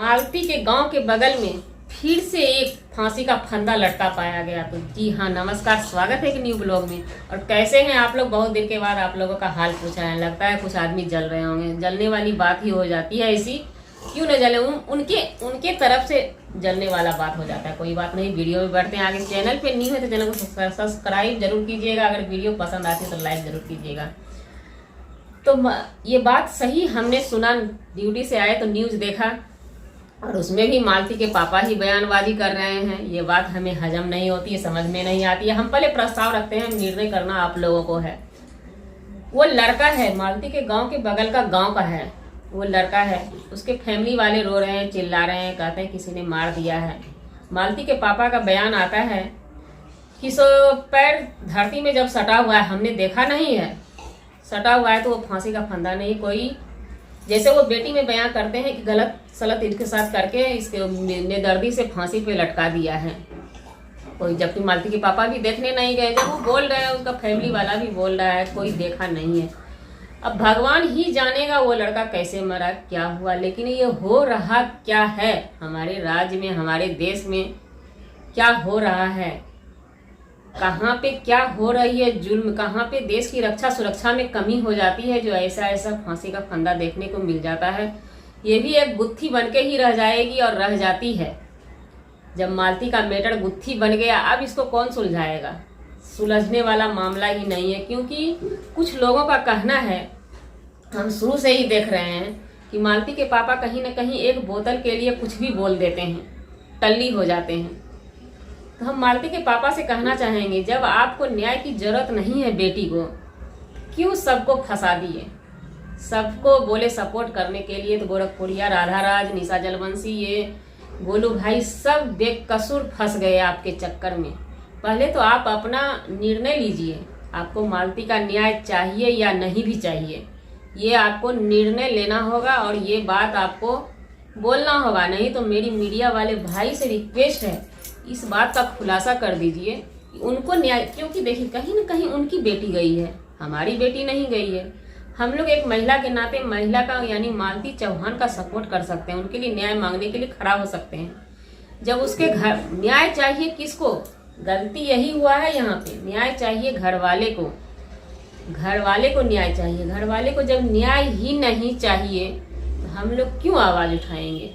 मालती के गांव के बगल में फिर से एक फांसी का फंदा लटका पाया गया। तो जी हाँ, नमस्कार, स्वागत है एक न्यू ब्लॉग में। और कैसे हैं आप लोग? बहुत देर के बाद आप लोगों का हाल पूछा है। लगता है कुछ आदमी जल रहे होंगे। जलने वाली बात ही हो जाती है ऐसी, क्यों न जले। उनके तरफ से जलने वाला बात हो जाता है। कोई बात नहीं, वीडियो में बढ़ते हैं आगे। चैनल पे न्यू है तो चैनल को सब्सक्राइब जरूर कीजिएगा। अगर वीडियो पसंद आती है तो लाइक जरूर कीजिएगा। तो ये बात सही, हमने सुना, ड्यूटी से आए तो न्यूज देखा और उसमें भी मालती के पापा ही बयानबाजी कर रहे हैं। ये बात हमें हजम नहीं होती है, समझ में नहीं आती है। हम पहले प्रस्ताव रखते हैं, निर्णय करना आप लोगों को है। वो लड़का है, मालती के गांव के बगल का गांव का है। वो लड़का है, उसके फैमिली वाले रो रहे हैं, चिल्ला रहे हैं, कहते हैं किसी ने मार दिया है। मालती के पापा का बयान आता है कि पैर धरती में जब सटा हुआ है, हमने देखा नहीं है, सटा हुआ है तो वो फांसी का फंदा नहीं, कोई जैसे वो बेटी में बयान करते हैं कि गलत सलत इनके साथ करके इसके बेदर्दी से फांसी पे लटका दिया है कोई। जबकि मालती के पापा भी देखने नहीं गए। जब वो बोल रहे हैं, उसका फैमिली वाला भी बोल रहा है कोई देखा नहीं है। अब भगवान ही जानेगा वो लड़का कैसे मरा, क्या हुआ। लेकिन ये हो रहा क्या है हमारे राज्य में, हमारे देश में क्या हो रहा है, कहाँ पे क्या हो रही है जुल्म, कहाँ पे देश की रक्षा सुरक्षा में कमी हो जाती है जो ऐसा फांसी का फंदा देखने को मिल जाता है। ये भी एक गुत्थी बन के ही रह जाएगी और रह जाती है। जब मालती का मैटर गुत्थी बन गया, अब इसको कौन सुलझाएगा? सुलझने वाला मामला ही नहीं है। क्योंकि कुछ लोगों का कहना है, हम शुरू से ही देख रहे हैं कि मालती के पापा कहीं न कहीं एक बोतल के लिए कुछ भी बोल देते हैं, टल्ली हो जाते हैं। तो हम मालती के पापा से कहना चाहेंगे, जब आपको न्याय की जरूरत नहीं है बेटी को, क्यों सबको फंसा दिए? सबको बोले सपोर्ट करने के लिए तो गोरखपुरिया, राधा राज, निशा जलवंशी, ये गोलू भाई सब बेकसूर फंस गए आपके चक्कर में। पहले तो आप अपना निर्णय लीजिए, आपको मालती का न्याय चाहिए या नहीं भी चाहिए, ये आपको निर्णय लेना होगा और ये बात आपको बोलना होगा। नहीं तो मेरी मीडिया वाले भाई से रिक्वेस्ट है, इस बात का खुलासा कर दीजिए कि उनको न्याय। क्योंकि देखिए, कहीं ना कहीं उनकी बेटी गई है, हमारी बेटी नहीं गई है। हम लोग एक महिला के नाते महिला का यानी मालती चौहान का सपोर्ट कर सकते हैं, उनके लिए न्याय मांगने के लिए खड़ा हो सकते हैं। जब उसके घर न्याय चाहिए, किसको? गलती यही हुआ है यहाँ पे, न्याय चाहिए घर वाले को, घर वाले को न्याय चाहिए। घर वाले को जब न्याय ही नहीं चाहिए तो हम लोग क्यों आवाज उठाएंगे?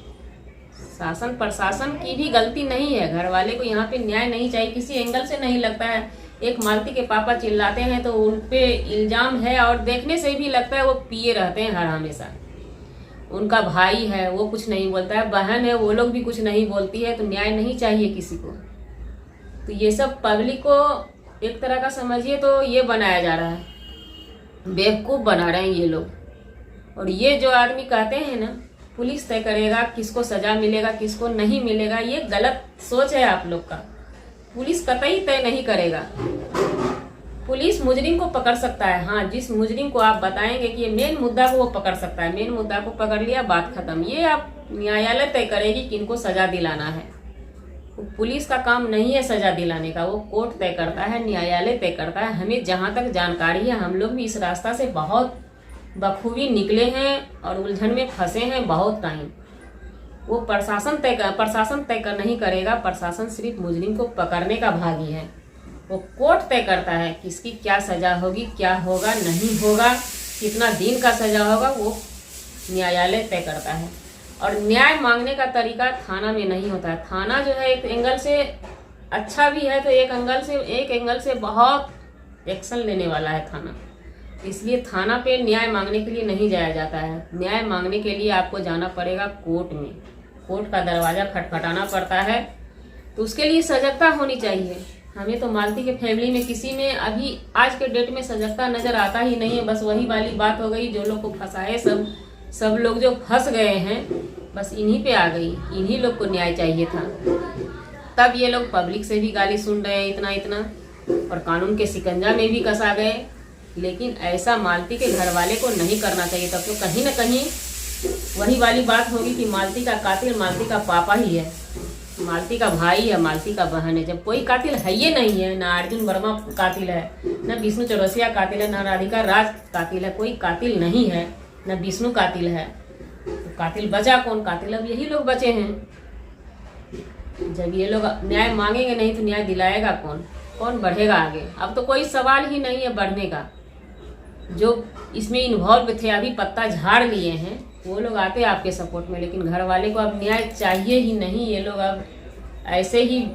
शासन प्रशासन की भी गलती नहीं है, घर वाले को यहाँ पे न्याय नहीं चाहिए, किसी एंगल से नहीं लगता है। एक मालती के पापा चिल्लाते हैं तो उन पे इल्जाम है, और देखने से भी लगता है वो पिए रहते हैं हर हमेशा। उनका भाई है, वो कुछ नहीं बोलता है, बहन है, वो लोग भी कुछ नहीं बोलती है। तो न्याय नहीं चाहिए किसी को। तो ये सब पब्लिक को एक तरह का समझिए तो ये बनाया जा रहा है, बेवकूफ़ बना रहे हैं ये लोग। और ये जो आदमी कहते हैं ना, पुलिस तय करेगा किसको सजा मिलेगा किसको नहीं मिलेगा, ये गलत सोच है आप लोग का। पुलिस कतई तय नहीं करेगा। पुलिस मुजरिम को पकड़ सकता है, हाँ, जिस मुजरिम को आप बताएंगे कि ये मेन मुद्दा को वो पकड़ सकता है, मेन मुद्दा को पकड़ लिया, बात खत्म। ये आप न्यायालय तय करेगी कि इनको सजा दिलाना है। पुलिस का काम नहीं है सजा दिलाने का, वो कोर्ट तय करता है, न्यायालय तय करता है। हमें जहाँ तक जानकारी है, हम लोग भी इस रास्ता से बहुत बखूबी निकले हैं और उलझन में फंसे हैं बहुत टाइम। वो प्रशासन तय कर नहीं करेगा। प्रशासन सिर्फ मुजरिम को पकड़ने का भागी है। वो कोर्ट तय करता है किसकी क्या सजा होगी, क्या होगा, नहीं होगा, कितना दिन का सजा होगा, वो न्यायालय तय करता है। और न्याय मांगने का तरीका थाना में नहीं होता है। थाना जो है एक एंगल से अच्छा भी है तो एक एंगल से बहुत एक्शन लेने वाला है थाना। इसलिए थाना पे न्याय मांगने के लिए नहीं जाया जाता है। न्याय मांगने के लिए आपको जाना पड़ेगा कोर्ट में, कोर्ट का दरवाजा खटखटाना पड़ता है। तो उसके लिए सजगता होनी चाहिए। हमें तो मालती के फैमिली में किसी में अभी आज के डेट में सजगता नजर आता ही नहीं है। बस वही वाली बात हो गई, जो लोग को फंसाए, सब लोग जो फंस गए हैं, बस इन्हीं पे आ गई। इन्हीं लोग को न्याय चाहिए था। तब ये लोग पब्लिक से भी गाली सुन रहे हैं इतना और कानून के शिकंजा में भी कसा गए। लेकिन ऐसा मालती के घर वाले को नहीं करना चाहिए। तब तो कहीं ना कहीं वही वाली बात होगी कि मालती का कातिल मालती का पापा ही है, मालती का भाई है, मालती का बहन है। जब कोई कातिल है ये नहीं है, ना अर्जुन वर्मा कातिल है, ना विष्णु चौरसिया कातिल है, ना राधिका राज कातिल है, कोई कातिल नहीं है, ना विष्णु कातिल है। कातिल बचा कौन? कातिल अब यही लोग बचे हैं। जब ये लोग न्याय मांगेंगे नहीं तो न्याय दिलाएगा कौन? कौन बढ़ेगा आगे? अब तो कोई सवाल ही नहीं है बढ़ने का। जो इसमें इन्वॉल्व थे, अभी पत्ता झाड़ लिए हैं, वो लोग आते आपके सपोर्ट में, लेकिन घर वाले को अब न्याय चाहिए ही नहीं। ये लोग अब ऐसे ही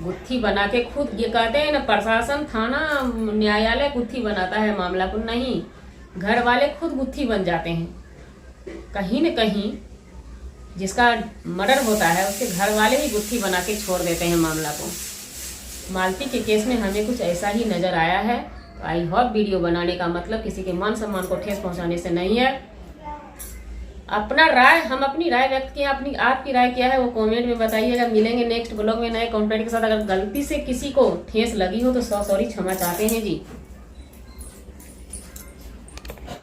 गुत्थी बना के खुद, ये कहते हैं ना प्रशासन, थाना, न्यायालय गुत्थी बनाता है मामला को, नहीं, घर वाले खुद गुत्थी बन जाते हैं। कहीं न कहीं जिसका मर्डर होता है उसके घर वाले ही गुत्थी बना के छोड़ देते हैं मामला को। मालती के केस में हमें कुछ ऐसा ही नज़र आया है। तो आई होप वीडियो बनाने का मतलब किसी के मान सम्मान को ठेस पहुंचाने से नहीं है। अपना राय, हम अपनी राय व्यक्त किए, अपनी आपकी राय क्या है वो कमेंट में बताइएगा। मिलेंगे नेक्स्ट ब्लॉग में नए कंटेंट के साथ। अगर गलती से किसी को ठेस लगी हो तो सॉरी, क्षमा चाहते हैं जी।